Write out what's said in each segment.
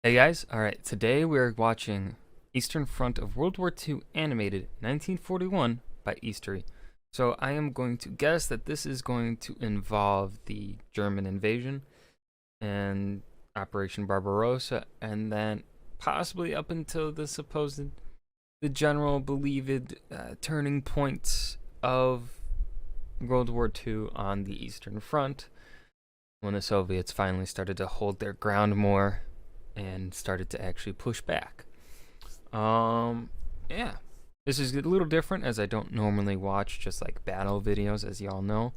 Hey guys, alright, today we're watching Eastern Front of World War II animated 1941 by Eastory. So I am going to guess that this is going to involve the German invasion and Operation Barbarossa, and then possibly up until the general believed turning point of World War II on the Eastern Front, when the Soviets finally started to hold their ground more and started to actually push back. Yeah. This is a little different as I don't normally watch just like battle videos, as y'all know.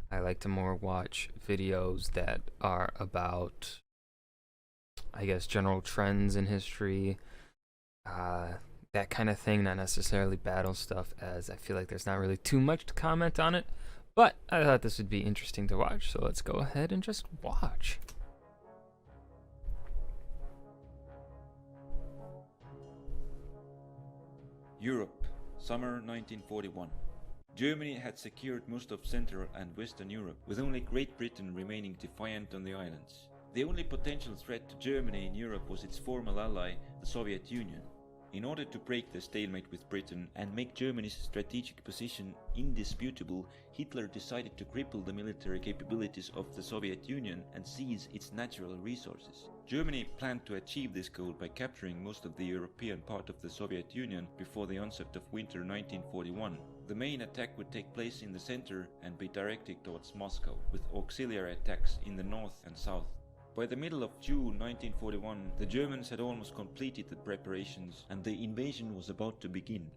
I like to more watch videos that are about, I guess, general trends in history, that kind of thing, not necessarily battle stuff, as I feel like there's not really too much to comment on it. But I thought this would be interesting to watch, so let's go ahead and just watch. Europe, summer 1941. Germany had secured most of Central and Western Europe, with only Great Britain remaining defiant on the islands. The only potential threat to Germany in Europe was its former ally, the Soviet Union. In order to break the stalemate with Britain and make Germany's strategic position indisputable, Hitler decided to cripple the military capabilities of the Soviet Union and seize its natural resources. Germany planned to achieve this goal by capturing most of the European part of the Soviet Union before the onset of winter 1941. The main attack would take place in the center and be directed towards Moscow, with auxiliary attacks in the north and south. By the middle of June 1941, the Germans had almost completed the preparations and the invasion was about to begin.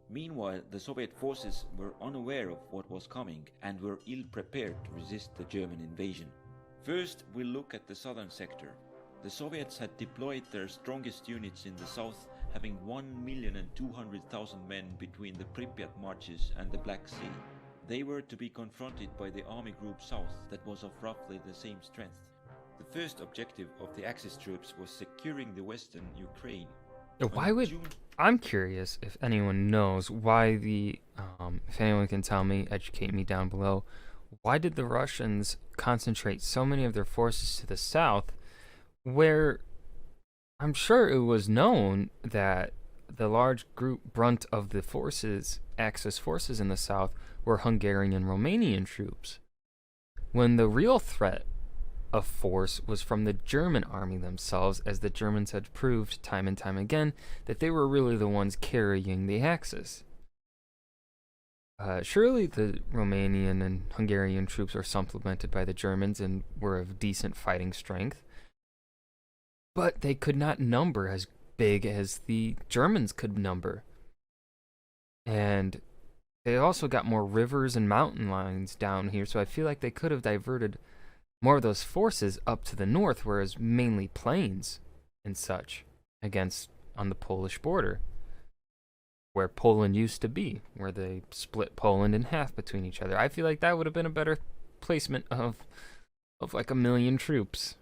Meanwhile, the Soviet forces were unaware of what was coming and were ill-prepared to resist the German invasion. First, we'll look at the southern sector. The Soviets had deployed their strongest units in the south, having 1,200,000 men between the Pripyat marches and the Black Sea. They were to be confronted by the Army Group South that was of roughly the same strength. The first objective of the Axis troops was securing the western Ukraine. I'm curious if anyone knows why if anyone can tell me, educate me down below, why did the Russians concentrate so many of their forces to the south, where I'm sure it was known that the large brunt of the forces, Axis forces in the south, were Hungarian and Romanian troops, when the real threat of force was from the German army themselves, as the Germans had proved time and time again that they were really the ones carrying the Axis. Surely the Romanian and Hungarian troops were supplemented by the Germans and were of decent fighting strength, but they could not number as big as the Germans could number. And they also got more rivers and mountain lines down here, so I feel like they could have diverted more of those forces up to the north, whereas mainly plains and such on the Polish border, where Poland used to be, where they split Poland in half between each other. I feel like that would have been a better placement of like 1,000,000 troops.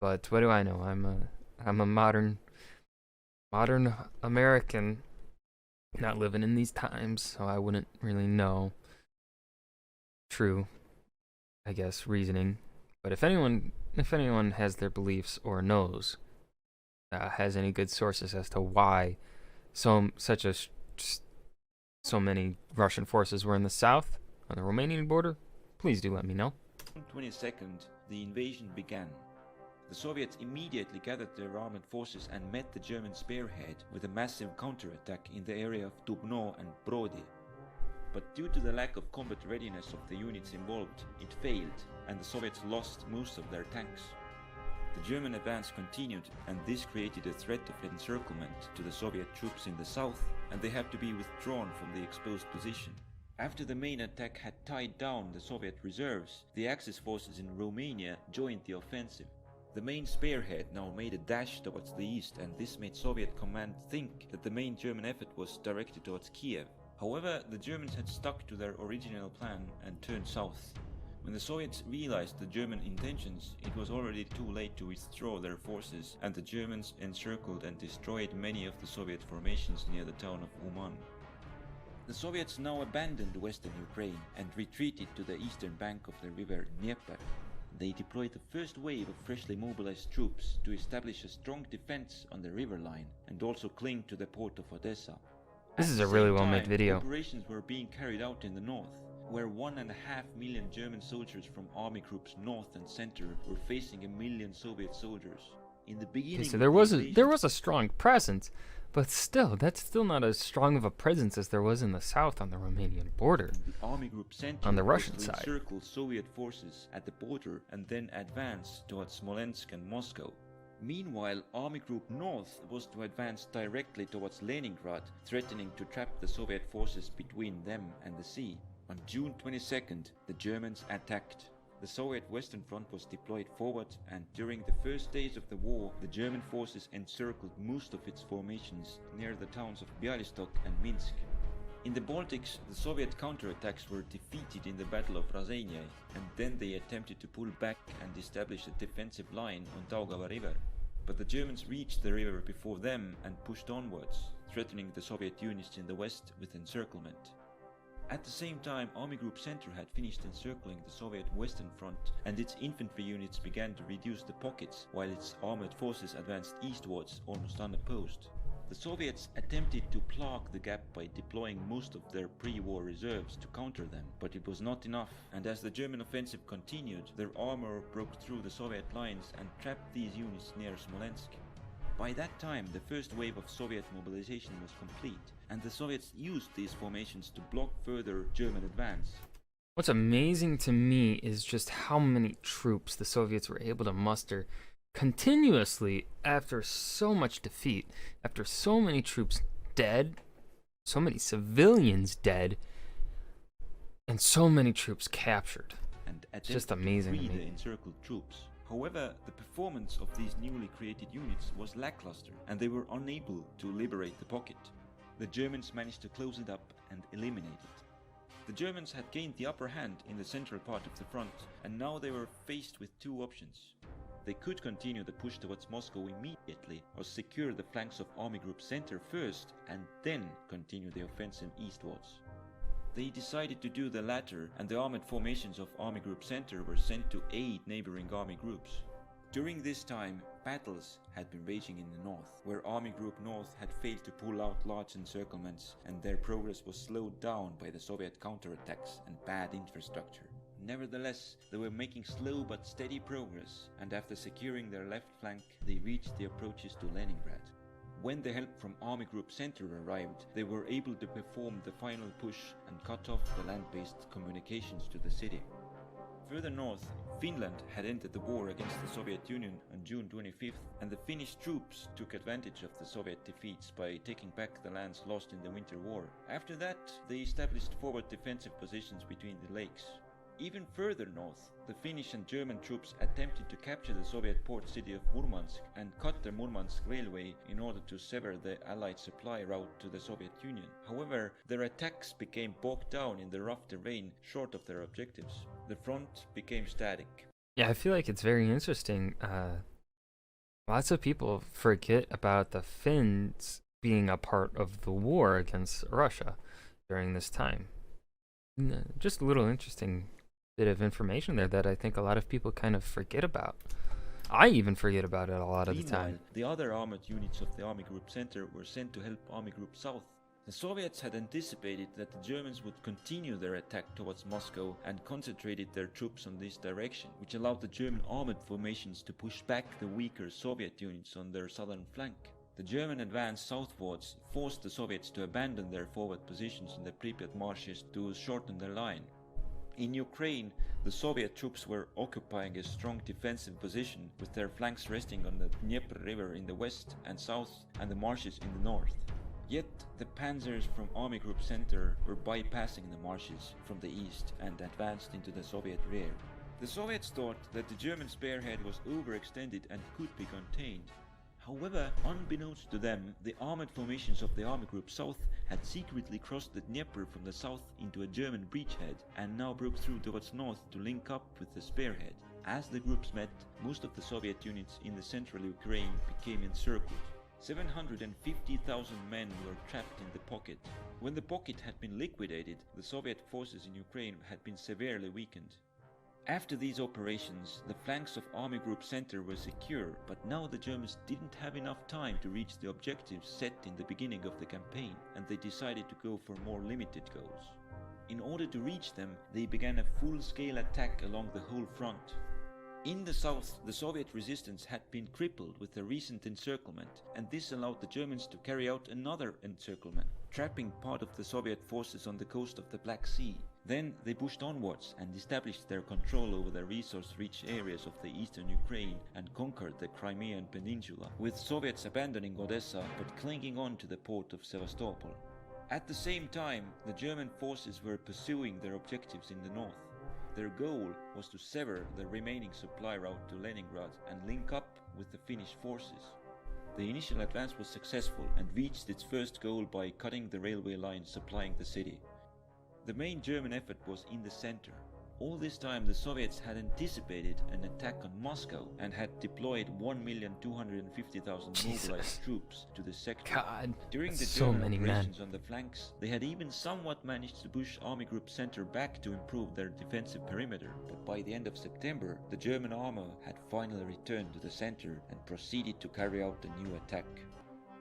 But what do I know? I'm a modern American, not living in these times, so I wouldn't really know true, I guess, reasoning. But if anyone has their beliefs or knows, has any good sources as to why so many Russian forces were in the south on the Romanian border, please do let me know. On 22nd, the invasion began. The Soviets immediately gathered their armed forces and met the German spearhead with a massive counterattack in the area of Dubno and Brody. But due to the lack of combat readiness of the units involved, it failed, and the Soviets lost most of their tanks. The German advance continued, and this created a threat of encirclement to the Soviet troops in the south, and they had to be withdrawn from the exposed position. After the main attack had tied down the Soviet reserves, the Axis forces in Romania joined the offensive. The main spearhead now made a dash towards the east, and this made Soviet command think that the main German effort was directed towards Kiev. However, the Germans had stuck to their original plan and turned south. When the Soviets realized the German intentions, it was already too late to withdraw their forces, and the Germans encircled and destroyed many of the Soviet formations near the town of Uman. The Soviets now abandoned western Ukraine and retreated to the eastern bank of the river Dnieper. They deployed the first wave of freshly mobilized troops to establish a strong defense on the river line and also cling to the port of Odessa. This At is the a really same well-made time, video. Operations were being carried out in the north, where 1.5 million German soldiers from army groups north and center were facing 1 million Soviet soldiers. In the beginning, Okay, so of there the was invasion- a strong presence, but still, that's still not as strong of a presence as there was in the south on the Romanian border. The army group center On the was Russian to side. encircle Soviet forces at the border and then advance towards Smolensk and Moscow. Meanwhile, Army Group North was to advance directly towards Leningrad, threatening to trap the Soviet forces between them and the sea. On June 22nd, the Germans attacked. The Soviet Western Front was deployed forward, and during the first days of the war, the German forces encircled most of its formations near the towns of Bialystok and Minsk. In the Baltics, the Soviet counterattacks were defeated in the Battle of Razenia, and then they attempted to pull back and establish a defensive line on Daugava River. But the Germans reached the river before them and pushed onwards, threatening the Soviet units in the west with encirclement. At the same time, Army Group Center had finished encircling the Soviet Western Front, and its infantry units began to reduce the pockets, while its armored forces advanced eastwards almost unopposed. The Soviets attempted to plug the gap by deploying most of their pre-war reserves to counter them, but it was not enough, and as the German offensive continued, their armor broke through the Soviet lines and trapped these units near Smolensk. By that time, the first wave of Soviet mobilization was complete, and the Soviets used these formations to block further German advance. What's amazing to me is just how many troops the Soviets were able to muster continuously after so much defeat, after so many troops dead, so many civilians dead, and so many troops captured. And It's just attempted amazing to to free me. the encircled troops. However, the performance of these newly created units was lackluster, and they were unable to liberate the pocket. The Germans managed to close it up and eliminate it. The Germans had gained the upper hand in the central part of the front, and now they were faced with two options. They could continue the push towards Moscow immediately, or secure the flanks of Army Group Center first, and then continue the offensive eastwards. They decided to do the latter, and the armored formations of Army Group Center were sent to aid neighboring army groups. During this time, battles had been raging in the north, where Army Group North had failed to pull out large encirclements, and their progress was slowed down by the Soviet counterattacks and bad infrastructure. Nevertheless, they were making slow but steady progress, and after securing their left flank, they reached the approaches to Leningrad. When the help from Army Group Center arrived, they were able to perform the final push and cut off the land-based communications to the city. Further north, Finland had entered the war against the Soviet Union on June 25th, and the Finnish troops took advantage of the Soviet defeats by taking back the lands lost in the Winter War. After that, they established forward defensive positions between the lakes. Even further north, the Finnish and German troops attempted to capture the Soviet port city of Murmansk and cut the Murmansk railway in order to sever the Allied supply route to the Soviet Union. However, their attacks became bogged down in the rough terrain short of their objectives. The front became static. Yeah, I feel like it's very interesting. Lots of people forget about the Finns being a part of the war against Russia during this time. Just a little interesting bit of information there that I think a lot of people kind of forget about. I even forget about it a lot of the time. Meanwhile, the other armored units of the Army Group Center were sent to help Army Group South. The Soviets had anticipated that the Germans would continue their attack towards Moscow and concentrated their troops on this direction, which allowed the German armored formations to push back the weaker Soviet units on their southern flank. The German advance southwards forced the Soviets to abandon their forward positions in the Pripyat marshes to shorten their line. In Ukraine, the Soviet troops were occupying a strong defensive position, with their flanks resting on the Dnieper River in the west and south and the marshes in the north. Yet, the panzers from Army Group Center were bypassing the marshes from the east and advanced into the Soviet rear. The Soviets thought that the German spearhead was overextended and could be contained. However, unbeknownst to them, the armored formations of the Army Group South had secretly crossed the Dnieper from the south into a German breachhead and now broke through towards north to link up with the spearhead. As the groups met, most of the Soviet units in the central Ukraine became encircled. 750,000 men were trapped in the pocket. When the pocket had been liquidated, the Soviet forces in Ukraine had been severely weakened. After these operations, the flanks of Army Group Center were secure, but now the Germans didn't have enough time to reach the objectives set in the beginning of the campaign, and they decided to go for more limited goals. In order to reach them, they began a full-scale attack along the whole front. In the south, the Soviet resistance had been crippled with the recent encirclement, and this allowed the Germans to carry out another encirclement, trapping part of the Soviet forces on the coast of the Black Sea. Then they pushed onwards and established their control over the resource-rich areas of the eastern Ukraine and conquered the Crimean Peninsula, with Soviets abandoning Odessa but clinging on to the port of Sevastopol. At the same time, the German forces were pursuing their objectives in the north. Their goal was to sever the remaining supply route to Leningrad and link up with the Finnish forces. The initial advance was successful and reached its first goal by cutting the railway line supplying the city. The main German effort was in the center. All this time the Soviets had anticipated an attack on Moscow and had deployed 1,250,000 mobilized troops to the sector. God, During the so German many operations men. on the flanks, they had even somewhat managed to push Army Group Center back to improve their defensive perimeter, but by the end of September, the German armor had finally returned to the center and proceeded to carry out a new attack.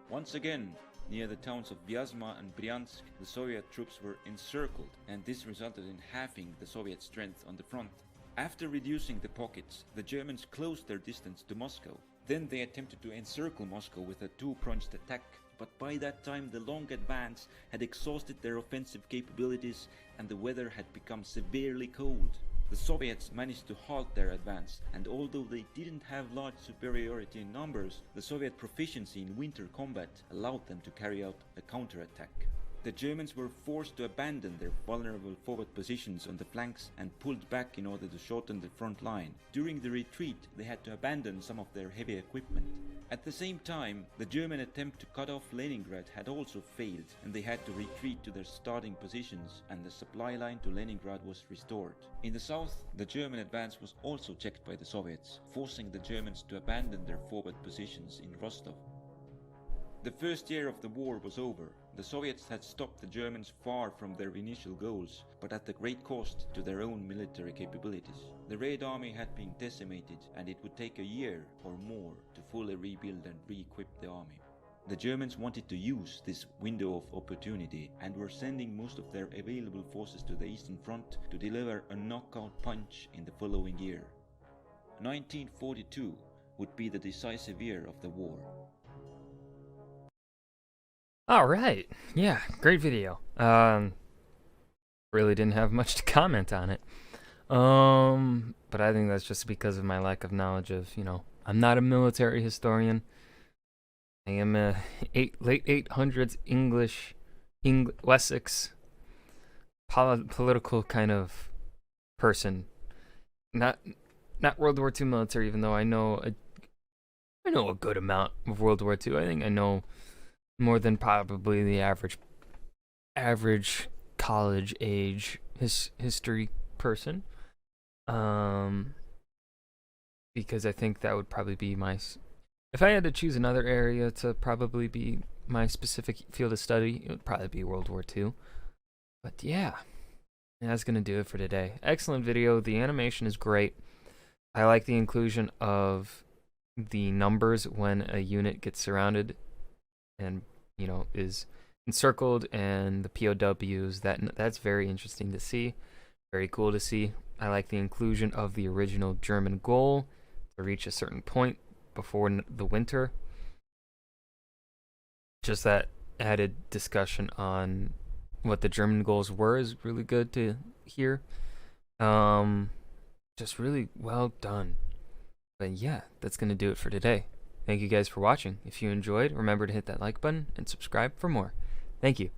Once again, near the towns of Vyazma and Bryansk, the Soviet troops were encircled, and this resulted in halving the Soviet strength on the front. After reducing the pockets, the Germans closed their distance to Moscow. Then they attempted to encircle Moscow with a two-pronged attack, but by that time the long advance had exhausted their offensive capabilities and the weather had become severely cold. The Soviets managed to halt their advance, and although they didn't have large superiority in numbers, the Soviet proficiency in winter combat allowed them to carry out a counterattack. The Germans were forced to abandon their vulnerable forward positions on the flanks and pulled back in order to shorten the front line. During the retreat, they had to abandon some of their heavy equipment. At the same time, the German attempt to cut off Leningrad had also failed, and they had to retreat to their starting positions, and the supply line to Leningrad was restored. In the south, the German advance was also checked by the Soviets, forcing the Germans to abandon their forward positions in Rostov. The first year of the war was over. The Soviets had stopped the Germans far from their initial goals, but at the great cost to their own military capabilities. The Red Army had been decimated, and it would take a year or more to fully rebuild and re-equip the army. The Germans wanted to use this window of opportunity and were sending most of their available forces to the Eastern Front to deliver a knockout punch in the following year. 1942 would be the decisive year of the war. All right. Yeah, great video. Really didn't have much to comment on it. But I think that's just because of my lack of knowledge of, I'm not a military historian. I am a late 800s Wessex political kind of person. Not World War II military, even though I know a good amount of World War II. I think I know more than probably the average college age history person. Because I think that would probably be if I had to choose another area to probably be my specific field of study, it would probably be World War II. But yeah, that's going to do it for today. Excellent video. The animation is great. I like the inclusion of the numbers when a unit gets surrounded and is encircled, and the POWs. That's very interesting to see, very cool to see. I like the inclusion of the original German goal to reach a certain point before the winter. Just that added discussion on what the German goals were is really good to hear. Just really well done. But yeah, that's gonna do it for today. Thank you guys for watching. If you enjoyed, remember to hit that like button and subscribe for more. Thank you.